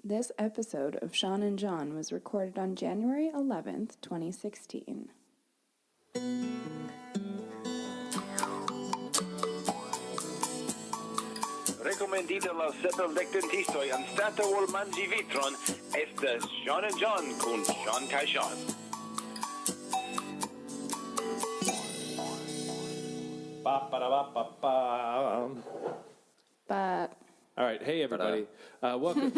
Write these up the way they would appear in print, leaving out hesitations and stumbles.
This episode of Sean and John was recorded on January 11th, 2016. Recomendita la sepelvectentistoi anstata ol mangi vitron estas Sean and John kun Sean kai Sean. But All right, hey everybody. Welcome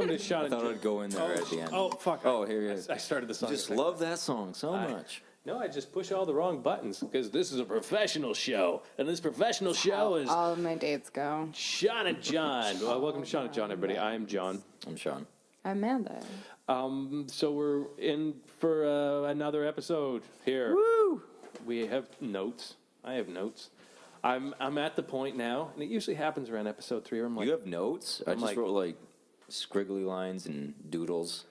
to Sean and I thought John. I'd go in there at the end. Oh, fuck. Oh, here he is. I started the song. Just love that song so much. No, I just push all the wrong buttons because this is a professional show, and this professional show is all of my dates go. Sean and John. Well, welcome to Sean and John, everybody. I'm John. I'm Sean. Amanda. So we're in for another episode here. Woo! We have notes. I have notes. I'm at the point now, and it usually happens around episode 3 where I'm like, You have notes? I just wrote like scriggly lines and doodles.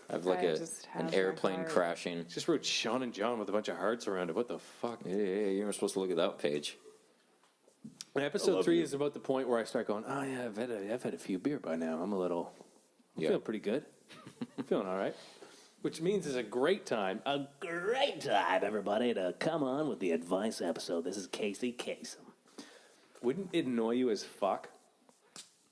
I have like I just have an my airplane heart. crashing. just wrote Sean and John with a bunch of hearts around it. What the fuck? Hey, you were supposed to look at that page. And episode love 3 you. is about the point where I start going, oh yeah, I've had a few beer by now. I'm feeling pretty good. I'm feeling all right. Which means it's a great time, everybody, to come on with the advice episode. This is Casey Kasem. Wouldn't it annoy you as fuck?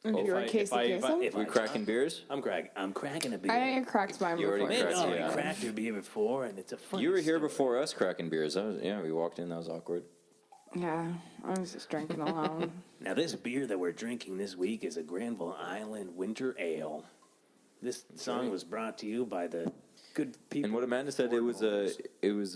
If you were Casey Kasem? We cracking beers? I'm cracking a beer. I know you cracked mine You already before. cracked No, Yeah. I cracked your beer before, and it's a fun You were here story. before us cracking beers. We walked in. That was awkward. Yeah, I was just drinking alone. Now, this beer that we're drinking this week is a Granville Island Winter Ale. This song was brought to you by the good people. And what Amanda said, it was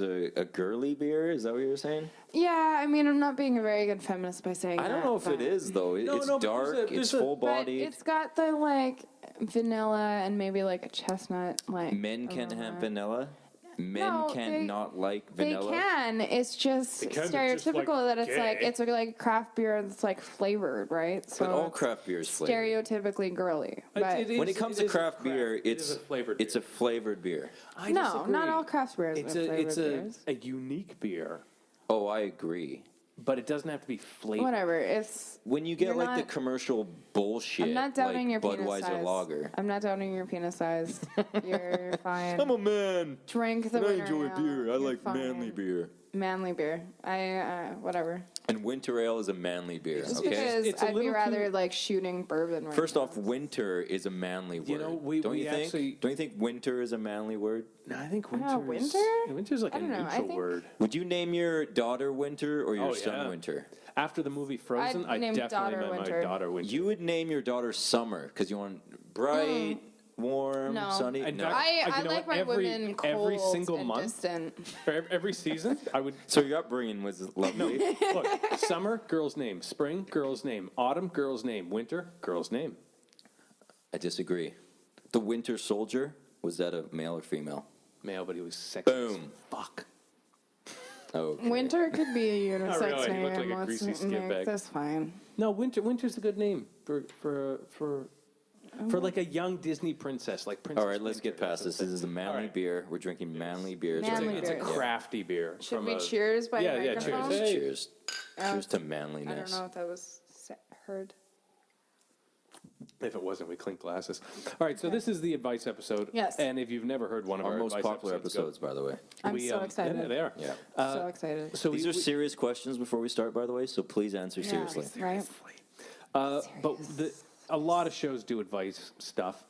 a girly beer. Is that what you were saying? Yeah, I mean, I'm not being a very good feminist by saying I don't know if it is though. It's but dark. there's It's a- full But bodied. it's got the, like, vanilla and maybe, like, a chestnut, like... Men can have vanilla. Men No, can they- not like They vanilla. can. It's just They can, stereotypical it's just like that it's gay. like it's like a craft beer that's like flavored, right? So But all it's craft beers flavored. stereotypically girly. But When it comes to craft beer, it is a flavored it's a flavored beer. I no, disagree. not all craft beers It's are flavored it's beers. a unique beer, Oh, I agree. but it doesn't have to be flavored. Whatever. It's When you get You're like the not- commercial bullshit, I'm not doubting like your penis Budweiser size. lager. I'm not doubting your penis size. You're fine. I'm a man. Drink the And I winter enjoy ale. beer. I You're like fine. manly beer. Manly beer. Whatever. And winter ale is a manly beer. Just Okay. because It's a I'd be little rather too- like shooting bourbon right First now. off, winter is a manly word. You know, don't we you think? actually- Don't you think winter is a manly word? No, I think Ah, winter's winter? winter's like I a don't know. I neutral think- word. Would you name your daughter Winter or your Oh, son yeah. Winter? After the movie Frozen, I'd I name definitely daughter meant Winter. my daughter Winter. You would name your daughter Summer because you want bright, warm, No. sunny. In No. fact, I you know like what? my Every- women every cold single and month? distant. For every season, I would So your upbringing was lovely. look. Summer, girl's name. Spring, girl's name. Autumn, girl's name. Winter, girl's name. I disagree. The Winter Soldier, was that a male or female? Male, but he was sexy. Boom. As fuck. Oh, okay. Winter could be a unisex really, he name. looked like a Let's greasy skid make bag. this fine. No, Winter's a good name for like a young Disney princess, like Princess. All right, let's get Winter. past this. This is a manly All right. beer. We're drinking manly beers. Manly It's a beer. crafty beer. Should from we a- cheers by Yeah, yeah, microphone? cheers. Hey. Cheers. Cheers to manliness. I don't know if that was heard. If it wasn't, we clink glasses. All right, so this is the advice episode. Yes. And if you've never heard one of Our our most advice popular episodes, by the way. I'm so excited. Yeah, they are. Yeah. So excited. So These are serious questions before we start, by the way, so please answer seriously. Right? But a lot of shows do advice stuff.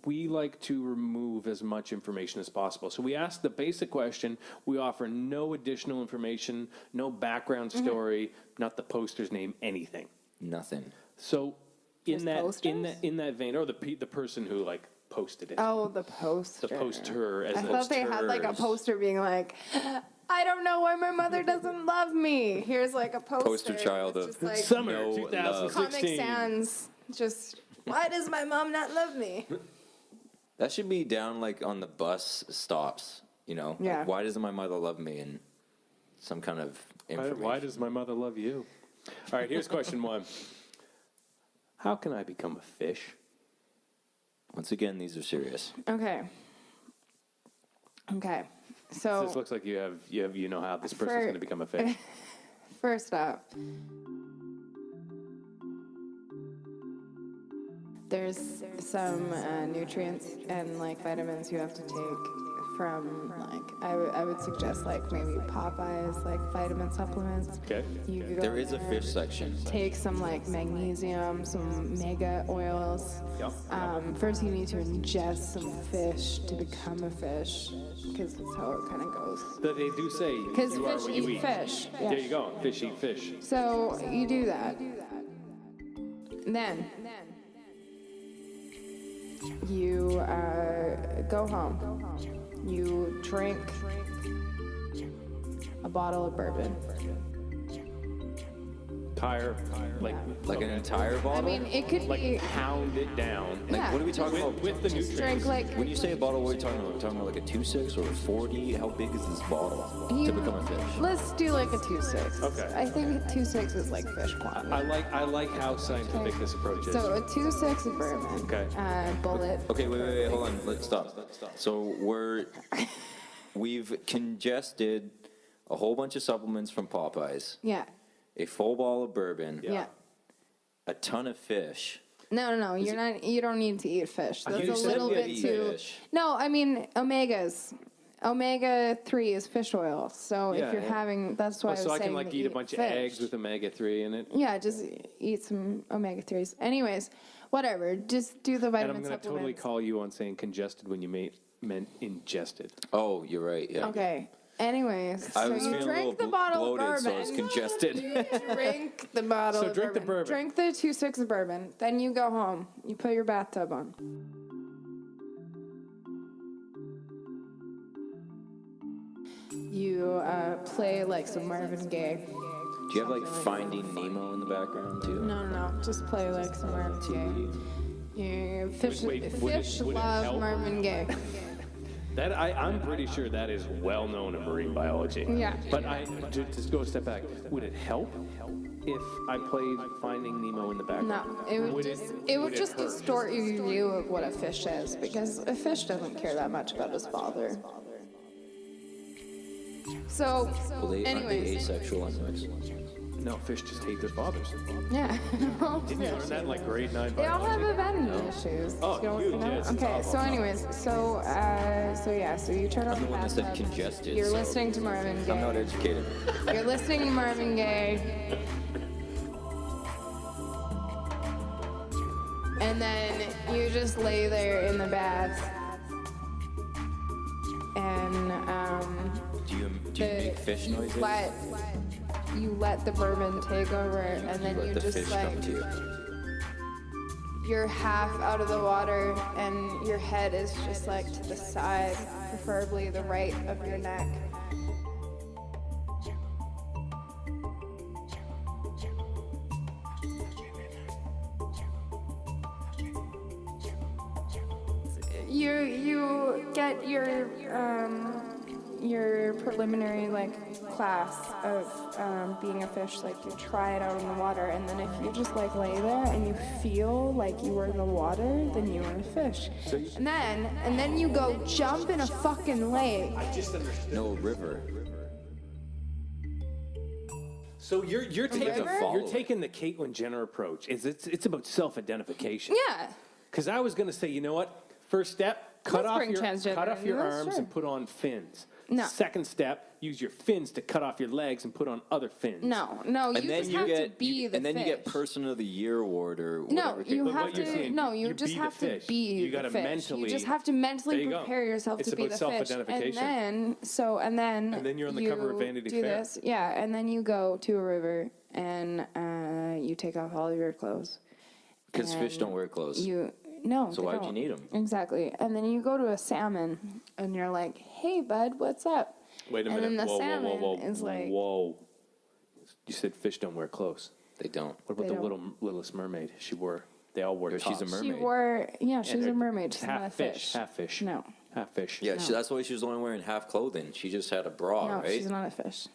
We like to remove as much information as possible. So we ask the basic question. We offer no additional information, no background Mm-hmm. story, not the poster's name, anything. Nothing. So in Just that posters? in that vein, or the person who like posted it, Oh, the poster. the poster as I the thought they had like a posters. poster being like, I don't know why my mother doesn't love me. Here's like a poster. Poster child It's of just like summer No love. 2016. Comic Sans. Just, why does my mom not love me? That should be down like on the bus stops, you know? Yeah. Like, why doesn't my mother love me? And some kind of information. Why does my mother love you? All right, here's question 1. How can I become a fish? Once again, these are serious. Okay. So This looks like you know how this person's For- going to become a fish. first up, there's some nutrients and like vitamins you have to take from like I would suggest like maybe Popeyes like vitamin supplements. Okay. You could go There is a there, fish section. Take some like magnesium, some mega oils. Yep. First, you need to ingest some fish to become a fish, because that's how it kind of goes. But they do say Because you are fish what you eat eat. fish. Yeah. There you go. Fish eat fish. So you do that. Then you go home. You drink a bottle of bourbon. Like an entire bottle? I mean, it could like be. pound it down. Like, Yeah. what are we talking about? With the Just nutrients. drink like. When you say a bottle, what are you talking about? Are we talking about like a 2.6 or a 40? How big is this bottle You- to become a fish? Let's do like a 2.6. Okay. I think a 2.6 is like fish quantity. I like how scientific this approach is. So a 2.6 of bourbon. Okay. Bullet. Okay, wait, hold on. Let's stop. So we've congested a whole bunch of supplements from Popeyes, Yeah. a full bottle of bourbon, Yeah. a ton of fish. No. Is You're not. You don't need to eat fish. That's You a said little we had bit to eat too. fish. No, I mean omegas. Omega-3 is fish oil. So Yeah, if you're yeah. having, that's why I was so I saying can like to eat a bunch fish. of eggs with omega-3 in it. Yeah, just eat some omega-3s. Anyways, whatever. Just do the And vitamin I'm going to supplements. totally call you on saying congested when you meant ingested. Oh, you're right. Yeah. Okay. Anyways, I so was you feeling a drink little the bottle bloated, of so bourbon. I was congested. Drink the bottle So of drink the bourbon. bourbon. Drink the 2.6 of bourbon. Then you go home. You put your bathtub on. You play like some Marvin Gaye. Do you have like Finding Nemo in the background too? No. Just play like some Marvin Gaye. You fish would it love help? Marvin Gaye. That I'm pretty sure that is well known in marine biology. Yeah. But just go a step back. Would it help if I played Finding Nemo in the background? No, it would just hurt? distort your view of what a fish is, because a fish doesn't care that much about his father. So, Well, aren't they anyways, asexual anyways? No, fish just hate their fathers. yeah. Didn't you learn that in like grade 9 They all have biology? abandonment issues. Oh, You don't huge, know? yes. Okay, so anyways, so you turn on I'm the the one that said bathtub. congested. You're so listening to Marvin I'm not Gaye. educated. You're listening to Marvin Gaye. And then you just lay there in the bath. And Do you make fish noises? you let the bourbon take over, and then Let you the just fish like come to you. you're half out of the water, and your head is just like to the side, preferably the right of your neck. You get your preliminary like class of being a fish. Like you try it out in the water, and then if you just like lay there and you feel like you were in the water, then you are a fish. And then you go jump in a fucking lake. No, river. So you're river? taking the Caitlyn Jenner approach. It's about self-identification. Yeah. Because I was going to say, you know what? First step, cut Let's off bring your transgender in. arms Sure. and put on fins. No. Second step, use your fins to cut off your legs and put on other fins. No. You And then just you have get to be the and then fish. you get Person of the Year award or No, whatever. you But have what you're to. saying, No, you you just be the have to fish. be You the gotta fish. mentally- You just have to mentally There you go. prepare yourself It's to be about the fish. And self-identification. then you're on the cover of Vanity do Fair. this. Yeah, and then you go to a river and you take off all of your clothes. Because fish And don't wear clothes. No. So they why'd you don't. need 'em? Exactly. And then you go to a salmon and you're like, "Hey, bud, what's up?" Wait a And minute. then the whoa, salmon whoa, whoa, is like- whoa. You said fish don't wear clothes. They don't. What about They the don't. littlest mermaid? They all wore Yeah, tops. she's a She mermaid. wore. Yeah, she's And a mermaid. She's half not a fish. Half fish. No. Half fish. Yeah, No. that's why she was only wearing half clothing. She just had a bra, No, right? she's not a fish.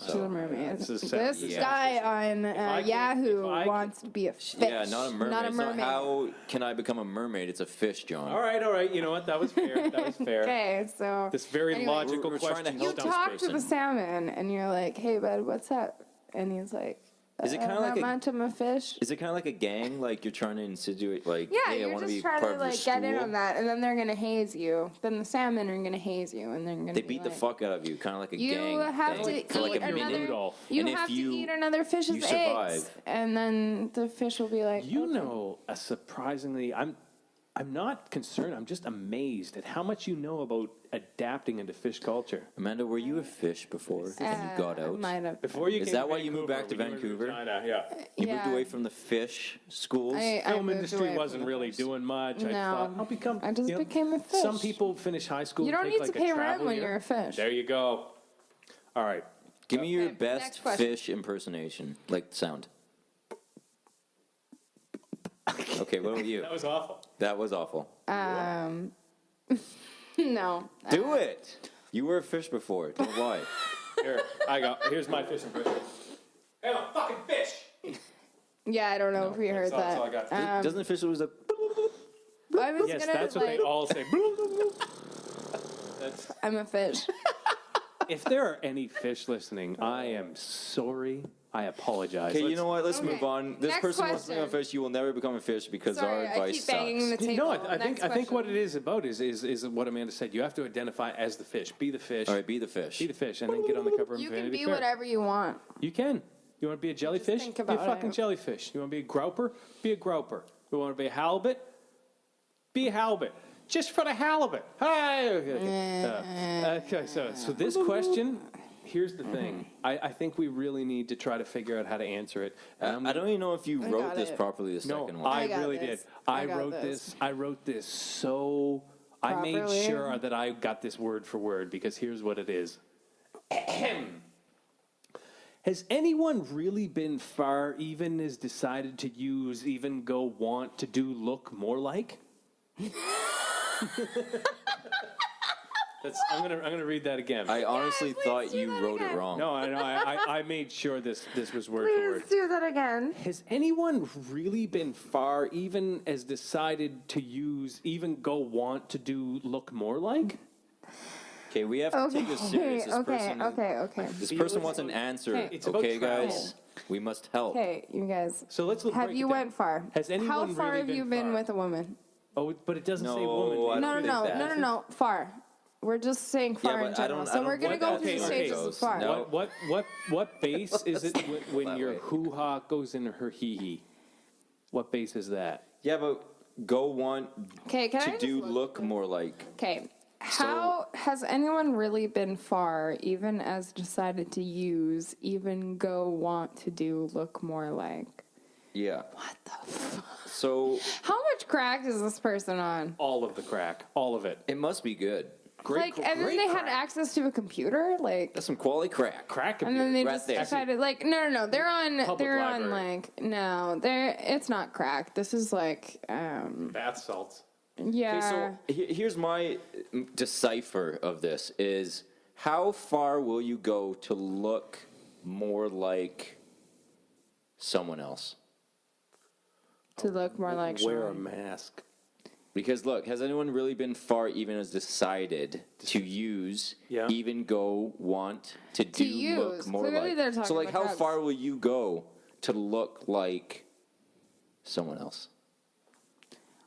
She's a mermaid. This is This sad. guy on Yahoo if I wants to be a fish. Yeah, not a mermaid. Not a It's not mermaid. how can I become a mermaid? It's a fish, John. All right. You know what? That was fair. That was fair. Okay, so This very anyway, logical We're trying to question. help you this talk to person. the salmon and you're like, "Hey, bud, what's up?" And he's like, Is it kind of how like much I'm a fish. Is it kind of like a gang? Like you're trying to insinuate, like, Yeah, hey, I you're want to just be trying part to of your like get in school? on that, and then they're gonna haze you. Then the salmon are gonna haze you, and they're gonna. They be beat the like, fuck out of you, kind of like a You gang have thing, to eat for like a another. minute. Rudolph. You And if have to you- eat another fish's you survive. eggs, and then the fish will be like, You okay. know, a surprisingly, I'm not concerned. I'm just amazed at how much you know about adapting into fish culture. Amanda, were you a fish before and you got out? Might have. Before you Is came that to why you moved back to when you were in Vancouver? China, yeah. You Yeah. moved away from the fish schools? I Film moved industry away from wasn't the really fish. doing much. I No. thought, I'll become. I just you know, became a fish. Some people finish high school. You and don't take need to like pay a rent travel when year. you're a fish. There you go. All right. Give me your Okay, best next question. fish impersonation, like sound. Okay, what about you? That was awful. That was awful. No. Do it. You were a fish before. Don't lie. Here, here's my fish impression. Hey, I'm a fucking fish. Yeah, I don't know if we heard that's that. all I got. Doesn't the fish always like? I was Yes, gonna that's what like, they all say. That's, I'm a fish. if there are any fish listening, I am sorry. I apologize. Okay, you know what? Let's Okay. move on. This Next person wants to become a question. fish. You will never become a fish because our Sorry, I advice keep banging sucks. the table. No, I Next think what question. it is about is what Amanda said. You have to identify as the fish. Be the fish. All right, be the fish. Be the fish, and then get on the cover of You can Vanity be Fair. whatever you want. You can. You want to be a jellyfish? think Be a about fucking it. jellyfish. You want to be a grouper? Be a grouper. You want to be a halibut? Be a halibut. Just for the halibut. Hi. Okay, so this question, here's the thing. I think we really need to try to figure out how to answer it. And I don't even know if you wrote got this it. properly. The no, second one. I got really this. did. I got I wrote this so. I made Properly? sure that I got this word for word because here's what it is. Has anyone really been far, even as decided to use, even go want to do, look more like? I'm gonna read that again. I honestly please thought do you that wrote it again. wrong. No, I made sure this was word for word. Please do that again. Has anyone really been far, even as decided to use, even go want to do, look more like? Okay, we have to take this serious. This Okay. This person wants an answer. Okay. It's about Okay, travel. guys, we must help. Okay, you guys. So let's look. Have break you it down. went far? Has anyone How far really have you been far? with a woman? Oh, but it doesn't say No, woman. I No, don't think that. no. Far. We're just saying far but in I general. don't- I So don't we're gonna think go that through the okay, stages okay. of far. No. What base is it when That your way. hoo-ha goes in her hee-hee? What base is that? Yeah, but go want Okay, can I to just do look- look more like. Okay. How has anyone really been far, even as decided to use, even go want to do, look more like? Yeah. What the fuck? So How much crack is this person on? All of the crack. All of it. it must be good. Great, and then great they had crack. access to a computer, like, That's some quality crack. Crack and then they right just there. decided, like, no, they're on, Public library. like, no, it's not crack. This is like, bath salts. yeah. Okay, so here's my decipher of this is how far will you go to look more like someone else? to look more like Wear a Sean. mask. Because look, has anyone really been far even as decided to use, Yeah. even go want to do look use. more Clearly like? they're talking So like about how drugs. far will you go to look like someone else?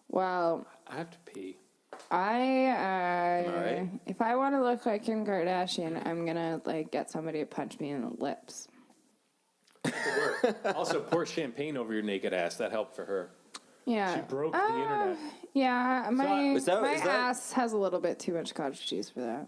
Well, I have to pee. right. If I want to look like Kim Kardashian, I'm gonna like get somebody to punch me in the lips. Also, pour champagne over your naked ass. That helped for her. Yeah. She broke the internet. Yeah, my Is that- ass has a little bit too much cottage cheese for that.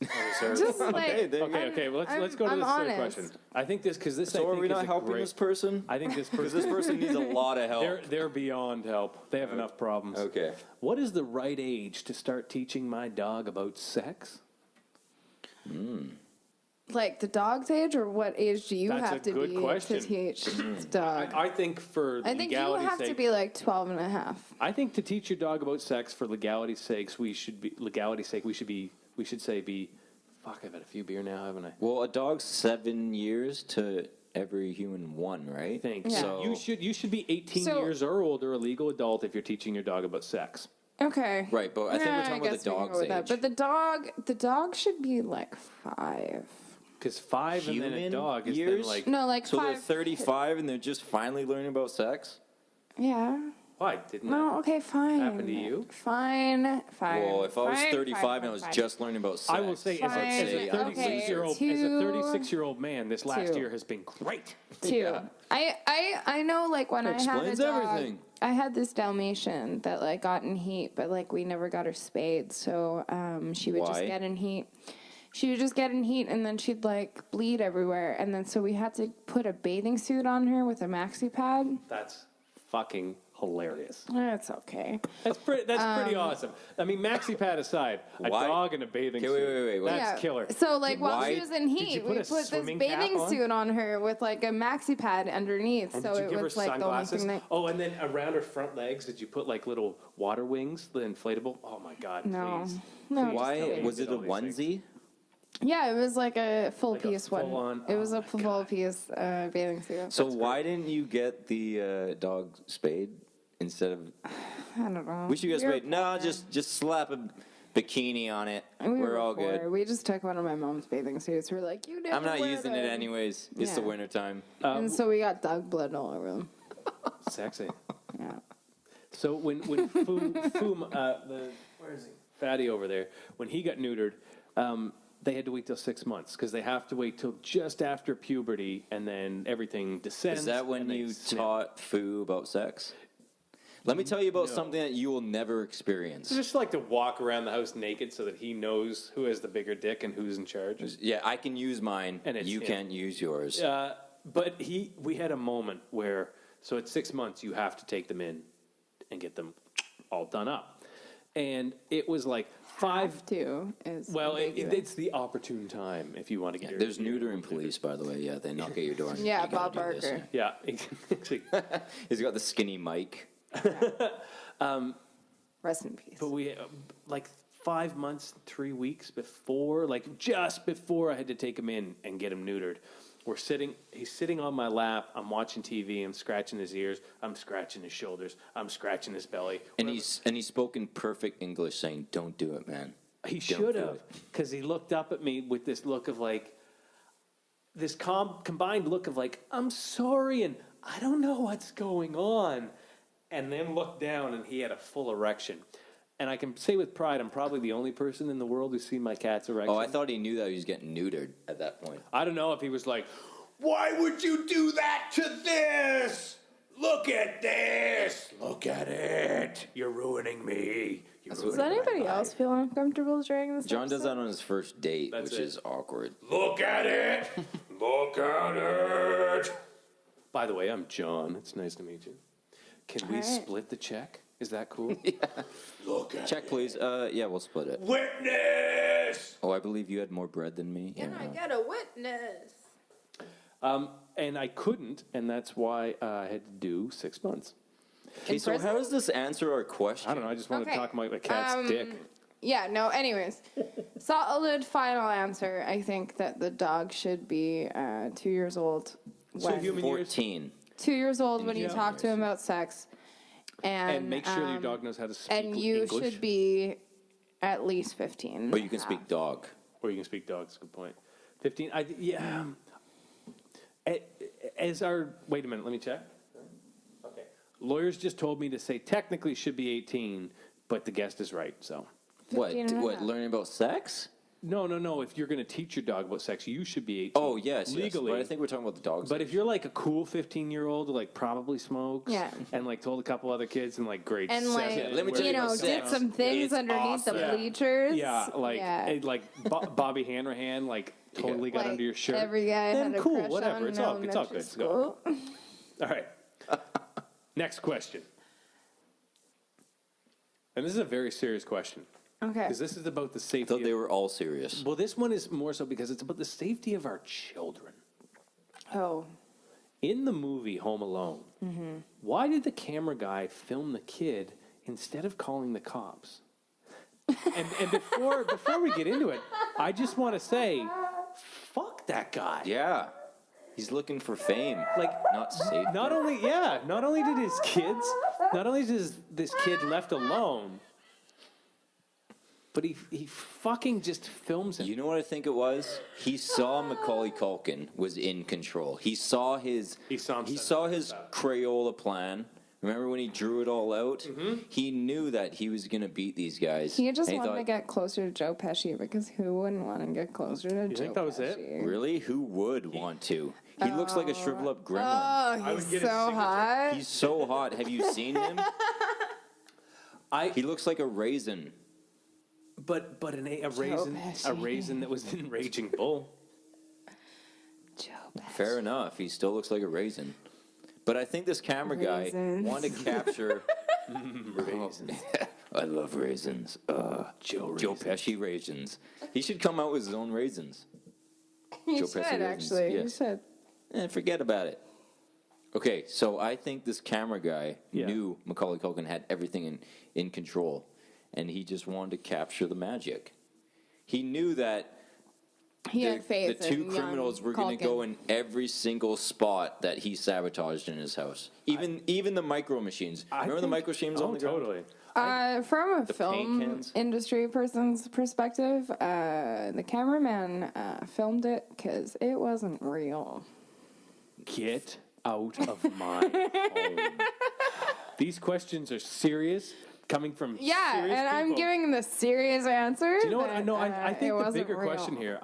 Oh, Just like Okay, there you go. Okay. Well, let's I'm- go to I'm the third honest. question. I think this because this. So I are think we is not a helping great, this person? I think this Because person. this person needs a lot of help. They're beyond help. They have enough problems. Okay. What is the right age to start teaching my dog about sex? like the dog's age, or what age do you That's have a to good be question. to teach the dog? I think for I think you legality's have sake, to be like 12 and a half. I think to teach your dog about sex for legality's sake, we should say be. Fuck, I've had a few beer now, haven't I? Well, a dog's 7 years to every human one, right? I think Yeah. so. You should be 18 So- years or older, a legal adult, if you're teaching your dog about sex. Okay. Right, but I think we're talking about guess the we can dog's go with that. age. But the dog should be like 5. Because 5 and then a Human dog is years? then like... No, like So 5. they're 35 and they're just finally learning about sex? Yeah. Why? Didn't No, okay, fine. happen to you? Fine. Well, if I was Fine, 35 fine, and I was fine. just learning about sex, I will say, as Fine. a Okay, 36-year-old man, this last 2. year has been great. 2. Yeah. I know, like, when I had a explains dog, everything. I had this Dalmatian that, like, got in heat, but, like, we never got her spayed, so she would just Why? get in heat. She would just get in heat, and then she'd, like, bleed everywhere, and then so we had to put a bathing suit on her with a maxi pad. That's fucking hilarious. That's okay. That's pretty awesome. I mean, maxi pad aside, a Why? dog in a bathing Okay, suit. wait. That's killer. So, like, while Why- she was in Did heat, you put we a put this swimming cap bathing on? suit on her with, like, a maxi pad underneath, And so did you it give her was, like, the only sunglasses? thing that... Oh, and then around her front legs, did you put like little water wings, the inflatable? Oh my God! No. Please. No, Please Why? tell me you Was did it a all these things. onesie? Yeah, it was like a full Like a piece one. full-on- It was oh a my full God. piece bathing suit. So why didn't you get the dog spayed instead of... I don't know. We should get We were spayed. No, poor. just slap a bikini on it. We We're were all poor. good. We just took one of my mom's bathing suits. We're like, you never I'm not wear using it them. anyways. It's the Yeah. winter time. And so we got dog blood all over them. Sexy. Yeah. So when where is he? Fatty over there. When he got neutered, they had to wait till 6 months because they have to wait till just after puberty, and then everything descends. Is that when and they you snip. taught Foo about sex? Let me tell you about something that you will never experience. I just like to walk around the house naked so that he knows who has the bigger dick and who's in charge. Yeah, I can use mine, And it's you him. can't use yours. But we had a moment where, so at 6 months, you have to take them in and get them all done up. And it was like 5. Two is Well, ambiguous. it's the opportune time if you want to get your... There's neutering police, by the way. Yeah, they knock at your door. And Yeah, you gotta Bob do this. Barker. Yeah, exactly. He's got the skinny mic. Rest in peace. But we, like 5 months, 3 weeks before, like just before I had to take him in and get him neutered, he's sitting on my lap, I'm watching TV, I'm scratching his ears, I'm scratching his shoulders, I'm scratching his belly. And he spoke in perfect English saying, "Don't do it, man." He Don't should do have, it. because he looked up at me with this look of like, this combined look of like, I'm sorry and I don't know what's going on. And then looked down and he had a full erection. And I can say with pride, I'm probably the only person in the world who's seen my cat's erection. Oh, I thought he knew that he was getting neutered at that point. I don't know if he was like, why would you do that to this? Look at this. Look at it. You're ruining me. You're Does ruining my anybody life." else feel uncomfortable during this? John does episode? that on his first date, That's which it. is awkward. Look at it. Look at it. By the way, I'm John. It's nice to meet you. Can we All right. split the check? Is that cool? Look at Check, please. Yeah, we'll split it. Witness. Oh, I believe you had more bread than me. Can I get a witness? And I couldn't, and that's why I had to do 6 months. Okay, so prison? how does this answer our question? I don't know. I just wanted Okay. to talk about my cat's dick. Yeah, no, anyways. Solid final answer. I think that the dog should be 2 years old. So When, human years. 14. 2 years old when you Yeah. talk to him about sex. And make sure your dog knows how to speak And you English. should be at least 15. But you can speak dog. Or you can speak dog. That's a good point. 15. Yeah. As our... Wait a minute. Let me check. Okay. Lawyers just told me to say technically should be 18, but the guest is right, so... What? 15 and a What? half. Learning about sex? No. If you're going to teach your dog about sex, you should be 18. Oh, yes. Legally. But I think we're talking about the dogs. But if you're like a cool 15-year-old who like probably smokes Yeah. and like told a couple other kids in like grade And 7. like, let me tell you you know, about did sex. some things It's underneath the awesome. bleachers. Yeah, like Yeah. Bobby Hanrahan like totally got Like, under your shirt. Every guy Then had a cool, crush whatever. on It's in all good. elementary Let's go. school. All right. Next question. And this is a very serious question Okay. because this is about the I safety. thought they were all serious. Well, this one is more so because it's about the safety of our children. Oh. In the movie Home Alone, why did the camera guy film the kid instead of calling the cops? And before we get into it, I just want to say, fuck that guy. Yeah. He's looking for fame. Like, Not safety. not only did his kids, not only is this kid left alone, But he fucking just films him. You know what I think it was? He saw Macaulay Culkin was in control. He saw his Crayola plan. Remember when he drew it all out? Mm-hmm. He knew that he was going to beat these guys. He just wanted to get closer to Joe Pesci, because who wouldn't want to get closer to Joe Pesci? You think that was it? Really? Who would want to? He looks like a shriveled up gremlin. Oh, he's so hot. He's so hot. Have you seen him? He looks like a raisin. But a raisin that was in Raging Bull. Joe Pesci. Fair enough. He still looks like a raisin. But I think this camera guy wanted to capture raisins. I love raisins. Joe Pesci raisins. He should come out with his own raisins. He should, actually. Yes. He should. Forget about it. Okay, so I think this camera guy knew Macaulay Culkin had everything in control, and he just wanted to capture the magic. He knew that he had faith the two in criminals were going to go in every single spot that he sabotaged in his house. Even the micro machines. Remember the micro machines on the ground? Totally. From a film industry person's perspective, the cameraman filmed it because it wasn't real. Get out of my home. These questions are serious, coming from serious and people. I'm giving the serious answer. Do you know what? No, I think the bigger question here.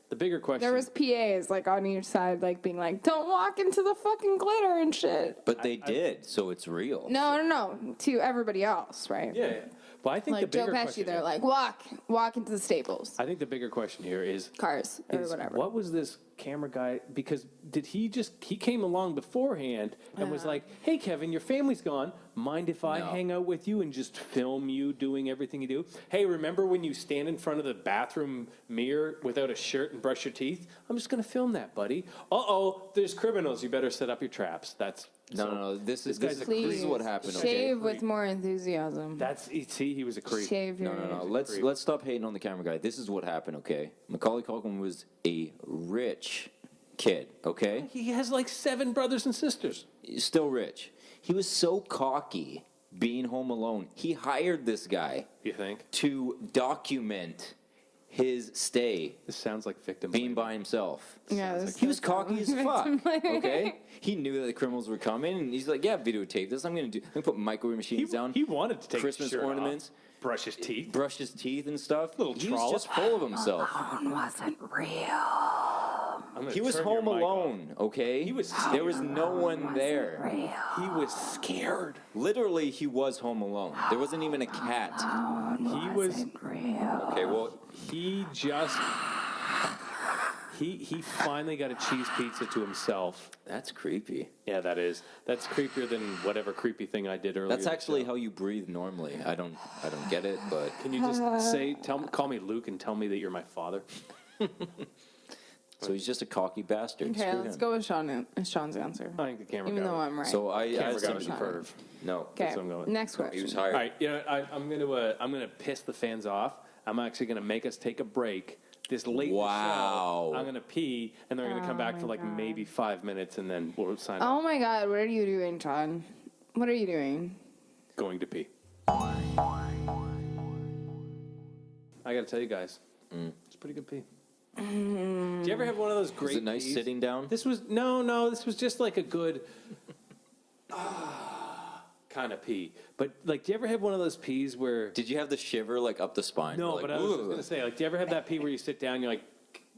The bigger question. There was PAs like on each side, like being like, "Don't walk into the fucking glitter and shit." But they did, so it's real. No. To everybody else, right? Yeah. But I think like the bigger Joe Pesci, question they're like, walk into the Staples. I think the bigger question here is cars or whatever. What was this camera guy? Because he came along beforehand and was like, "Hey, Kevin, your family's gone. Mind if I hang out with you and just film you doing everything you do? Hey, remember when you stand in front of the bathroom mirror without a shirt and brush your teeth? I'm just going to film that, buddy. There's criminals. You better set up your traps." No. This is what happened. Shave with more enthusiasm. He was a creep. Shave your No. Let's stop hating on the camera guy. This is what happened. Okay, Macaulay Culkin was a rich kid. Okay, He has like 7 brothers and sisters. He's still rich. He was so cocky being home alone. He hired this guy. You think? To document his stay. This sounds like victim being by himself. Yeah, he was cocky as fuck. Okay, he knew that the criminals were coming, and he's like, "Yeah, videotape this. I'm gonna put micro machines down. He wanted to take Christmas his shirt ornaments, off, brush his teeth, and stuff. He was just full of himself. phone wasn't real. He was home alone. Okay, there was no one there. He was scared. Literally, he was home alone. There wasn't even a cat. He was real. Okay, well, he finally got a cheese pizza to himself. That's creepy. Yeah, that is. That's creepier than whatever creepy thing I did earlier. That's actually how you breathe normally. I don't get it, but can you just call me Luke and tell me that you're my father? So he's just a cocky bastard. Okay, let's go with Sean's answer. I think the camera Even guy. though I'm right. So I Camera guy perv. No. Okay, That's what I'm going. next question. He was All hired. right, I'm gonna piss the fans off. I'm actually gonna make us take a break. This late in the show, I'm gonna pee, and they're gonna come back for like maybe 5 minutes, and then we'll sign up. Oh my God, what are you doing, John? What are you doing? Going to pee. I gotta tell you guys, it's a pretty good pee. Do you ever have one of those great? Is it nice pees? sitting down? This was no. This was just like a good kind of pee. But like, do you ever have one of those pees where? Did you have the shiver like up the spine? No, like, but I was just gonna say, like, do you ever have that pee where you sit down, and you're like,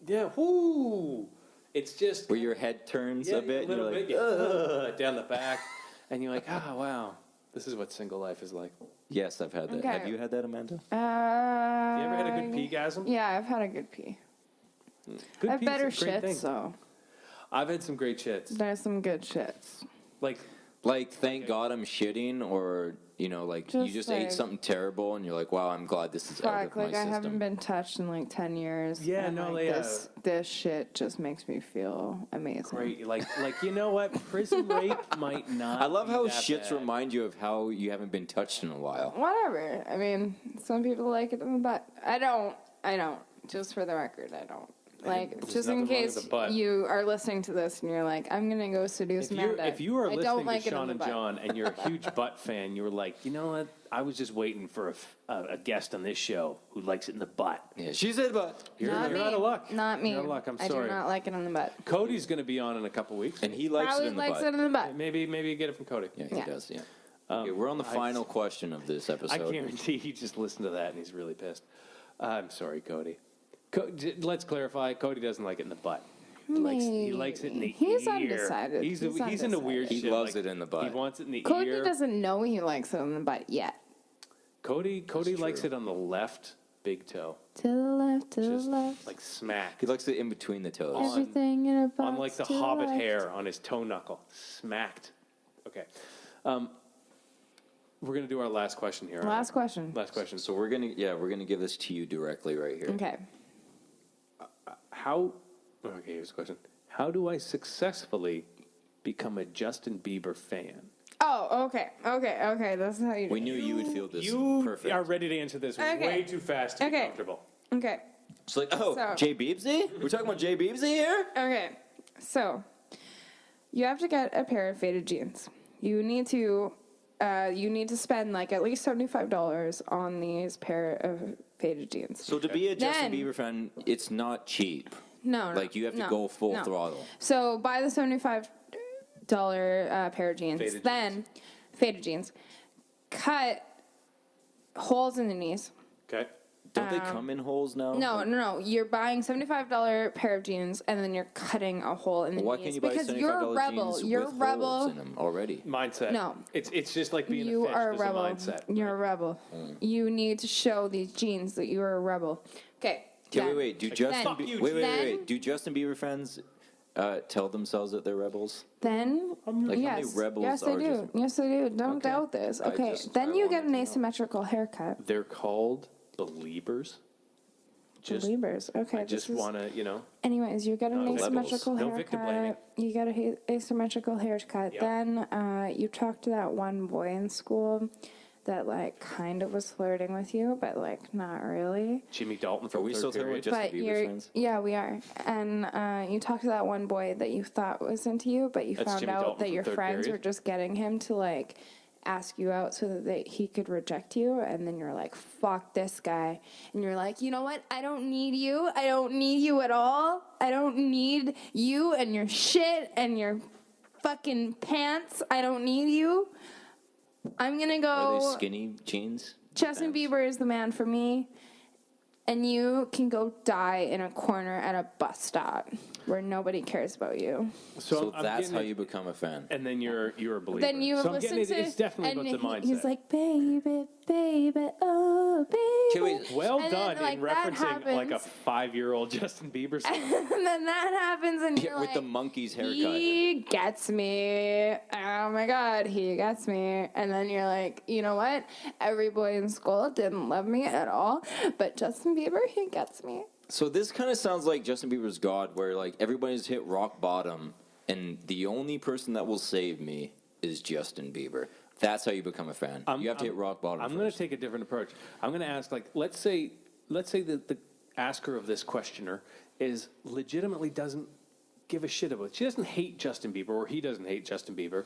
yeah, whoo. It's just where your head turns a bit, a little and bit, you're like, down the back, and you're like, wow, this is what single life is like. Yes, I've had that. Okay. Have you had that, Amanda? You ever had a good pee-gasm? Yeah, I've had a good pee. Good I have pee's a better great thing. shits, though. I've had some great shits. There's some good shits. Like, thank God I'm shitting, or, you Just just ate something terrible, and you're like, wow, I'm glad this is out of Fuck, my like I system. haven't been touched in like 10 years. Yeah, and, no, like, yeah. this shit just makes me feel amazing. Great, like you know what? Prison rape might not. I love be how that shits bad. remind you of how you haven't been touched in a while. Whatever. I mean, some people like it in the butt. I don't. Just for the record, I don't. Like, There's just in nothing wrong with case the butt. you are listening to this and you're like, I'm going to go seduce Amanda. If you are I listening don't like to it in Sean the and butt. John and you're a huge butt fan, you're like, you know what? I was just waiting for a guest on this show who likes it in the butt. Yeah, she said butt. You're Not me. out of luck. Not me. You're out of luck. I'm I sorry. do not like it in the butt. Cody's going to be on in a couple weeks. And he likes Probably it in the likes butt. it in the butt. Maybe you get it from Cody. Yeah, he Yeah. does, yeah. Okay, we're on the final question of this episode. I guarantee he just listened to that and he's really pissed. I'm sorry, Cody. Let's clarify. Cody doesn't like it in the butt. He likes it in the He's ear. undecided. He's He's into undecided. weird He shit. loves it in the butt. He wants it in the Cody ear. doesn't know he likes it in the butt yet. Cody likes true. it on the left big toe. To the left, to Just the left. like smack. He likes it in between the toes. Everything in a box. On like the to hobbit left. hair on his toe knuckle. Smacked. Okay. We're going to do our last question here. Last question. Last question. So we're gonna give this to you directly right here. Okay. Okay, here's a question. How do I successfully become a Justin Bieber fan? Oh, okay. That's how you do We it. knew you would feel this You perfect. are ready to answer this Okay. way too fast to be Okay. comfortable. Okay. It's like, oh, So- Jay Beebsy? We're talking about Jay Beebsy here? Okay. So, you have to get a pair of faded jeans. You need to spend like at least $75 on these pair of faded jeans. So to be a Justin Then- Bieber fan, it's not cheap. No, Like, you have to go full no. throttle. So buy the $75 pair of jeans. Faded Then faded jeans. Cut holes in the knees. Okay. Don't they come in holes now? No. You're buying $75 pair of jeans, and then you're cutting a hole in the Why knees can't you buy because $75 you're a rebel. jeans You're with a rebel. holes in them already? Mindset. No. It's just like being You a fish. are a There's rebel. a mindset. You're a rebel. You need to show these jeans that you are a rebel. Okay. Okay, then- wait. Do then- Justin Bieber fans tell themselves that they're rebels? Then, Like, yes, how many rebels yes, they are do. just- Yes, they do. Don't Okay. doubt this. I Okay, just- then I you wanted get an to know. asymmetrical haircut. They're called believers. Believers. Okay, I just this is- want to, Anyways, you get an No asymmetrical levels. No victim blaming. haircut. You get a asymmetrical haircut. Yep. Then you talk to that one boy in school that like kind of was flirting with you, but like not really. Jimmy Dalton Are from we third still talking period. about Justin But Bieber fans? yeah, we are. And you talk to that one boy that you thought was into you, but you That's found Jimmy out Dalton that from your third friends period. were just getting him to like ask you out so that he could reject you, and then you're like, fuck this guy, and you're like, you know what, I don't need you at all, I don't need you and your shit and your fucking pants, I don't need you, I'm gonna Are they go, skinny jeans? Justin Pants? Bieber is the man for me, and you can go die in a corner at a bus stop where nobody cares about you. So I'm that's getting how it- you become a fan. And then you're a believer. Then you so I'm listen getting to it. It's definitely and about the mindset. he's like, baby, baby, oh, baby. Okay, wait, well and done then, like, in that referencing like a happens. 5-year-old Justin Bieber song. And then that happens, and you're with like, the monkey's haircut. he gets me. Oh my God, he gets me. And then you're like, you know what? Every boy in school didn't love me at all, but Justin Bieber, he gets me. So this kind of sounds like Justin Bieber's God, where like everybody's hit rock bottom, and the only person that will save me is Justin Bieber. That's how you become a fan. You have to hit rock bottom. I'm going to take a different approach. I'm going to ask, like, let's say that the asker of this questioner is legitimately doesn't give a shit about it. She doesn't hate Justin Bieber, or he doesn't hate Justin Bieber.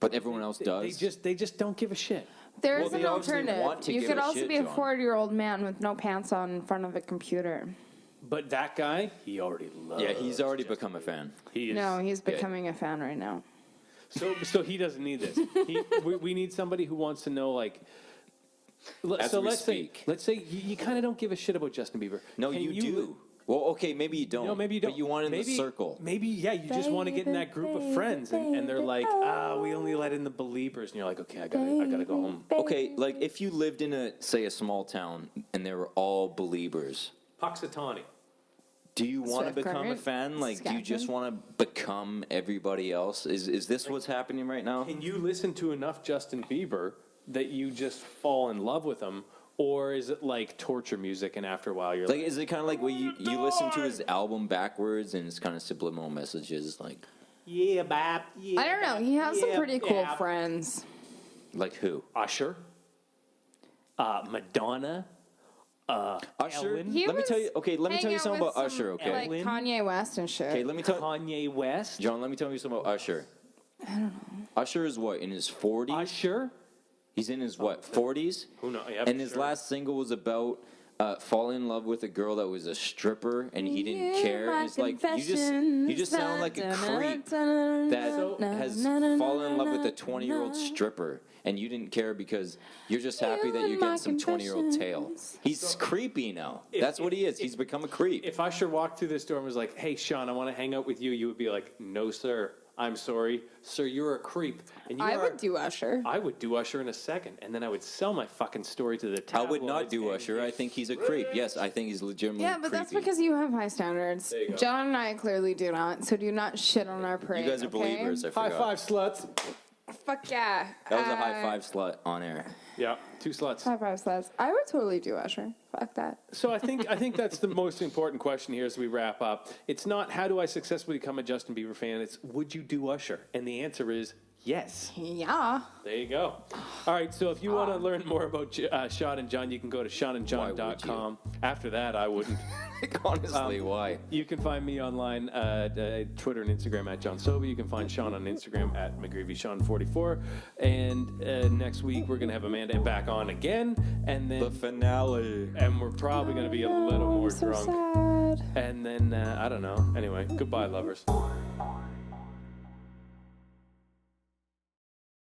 But everyone else does. They just don't give a shit. There's Well, they an obviously want alternative. to You give could a also shit, be a John. 40-year-old man with no pants on in front of a computer. But that guy, he already loves. Yeah, he's already Justin become a fan. He is, No, he's becoming a fan right now. So he doesn't need this. We need somebody who wants to know, like. As So we let's speak. say you kind of don't give a shit about Justin Bieber. No, Can you do. Well, okay, maybe you don't. No, maybe you don't. But you want in maybe, the circle. Maybe, yeah, you just want to get in that group of friends, and they're like, we only let in the believers, and you're like, okay, I gotta go home. Okay, like if you lived in a small town and they were all believers, Puxatawny. do you want to Swift become a current, fan? Like, do you just Saskatchewan. want to become everybody else? Is this what's happening right now? Can you listen to enough Justin Bieber that you just fall in love with him, or is it like torture music, and after a while you're Like, like, is it kind of like where you listen to his album backwards and it's kind of subliminal messages? yeah, bap, yeah. I don't know. He has some yeah, pretty cool yeah. friends. Like who? Usher, Madonna, Usher. Ellen? He Let me was tell you. Okay, let me tell you hanging something out about with Usher. Okay. Like Kanye West and shit. Okay, let me tell Kanye West? John. Let me tell you something about Usher. I don't know. Usher is what, in his 40s? Usher? He's in his what, 40s? Who knows? Yeah, And his last single was about falling in love with a girl that was a stripper, and he didn't care. It's like you just sound like a creep that has fallen in love with a 20-year-old stripper, and you didn't care because you're just happy that you're getting some 20-year-old tail. He's creepy now. That's what he is. He's become a creep. If Usher walked through this door and was like, "Hey, Sean, I want to hang out with you," you would be like, "No, sir. I'm sorry, sir. You're a creep." And I would do Usher. I would do Usher in a second, and then I would sell my fucking story to the I tabloids. would not do Usher. I think he's a creep. Yes, I think he's legitimately Yeah, but creepy. that's because you have high standards. you go. John and I clearly do not, so do not shit on our parade. You guys are okay? believers. I High forgot. five, sluts. Fuck yeah. That was a high five slut on air. Yeah, 2 sluts. High five sluts. I would totally do Usher. Fuck that. So I think that's the most important question here as we wrap up. It's not how do I successfully become a Justin Bieber fan. It's would you do Usher? And the answer is yes. Yeah. There you go. All right, so if you want to learn more about Sean and John, you can go to seanandjohn.com. After that, I wouldn't. Honestly, why? You can find me online, Twitter and Instagram at John Soba. You can find Sean on Instagram at McGreevySean44. And next week, we're going to have Amanda back on again. And then The finale. And we're probably going to be a little more so drunk. sad. And then, I don't know. Anyway, goodbye, lovers.